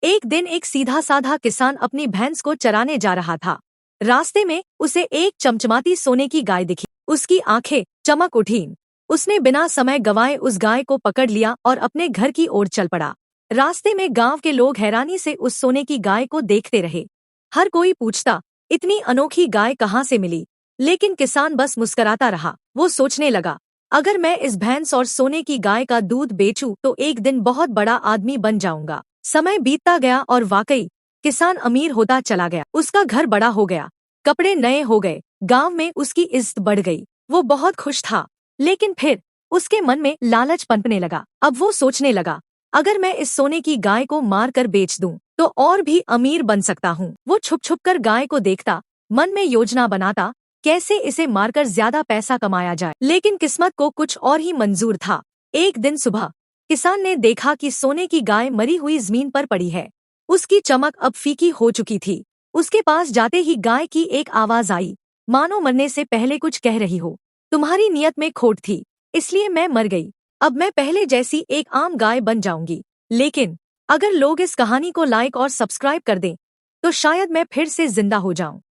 एक दिन एक सीधा साधा किसान अपनी भैंस को चराने जा रहा था। रास्ते में उसे एक चमचमाती सोने की गाय दिखी। उसकी आंखें चमक उठीं। उसने बिना समय गंवाए उस गाय को पकड़ लिया और अपने घर की ओर चल पड़ा। रास्ते में गांव के लोग हैरानी से उस सोने की गाय को देखते रहे। हर कोई पूछता, इतनी अनोखी गाय कहाँ से मिली? लेकिन किसान बस मुस्कुराता रहा। वो सोचने लगा, अगर मैं इस भैंस और सोने की गाय का दूध बेचूं तो एक दिन बहुत बड़ा आदमी बन जाऊंगा। समय बीतता गया और वाकई किसान अमीर होता चला गया। उसका घर बड़ा हो गया, कपड़े नए हो गए, गांव में उसकी इज्जत बढ़ गई। वो बहुत खुश था। लेकिन फिर उसके मन में लालच पनपने लगा। अब वो सोचने लगा, अगर मैं इस सोने की गाय को मार कर बेच दूं तो और भी अमीर बन सकता हूँ। वो छुप छुप कर गाय को देखता, मन में योजना बनाता, कैसे इसे मारकर ज्यादा पैसा कमाया जाए। लेकिन किस्मत को कुछ और ही मंजूर था। एक दिन सुबह किसान ने देखा कि सोने की गाय मरी हुई जमीन पर पड़ी है। उसकी चमक अब फीकी हो चुकी थी। उसके पास जाते ही गाय की एक आवाज आई, मानो मरने से पहले कुछ कह रही हो। तुम्हारी नियत में खोट थी, इसलिए मैं मर गई। अब मैं पहले जैसी एक आम गाय बन जाऊंगी। लेकिन अगर लोग इस कहानी को लाइक और सब्सक्राइब कर दें तो शायद मैं फिर से जिंदा हो जाऊं।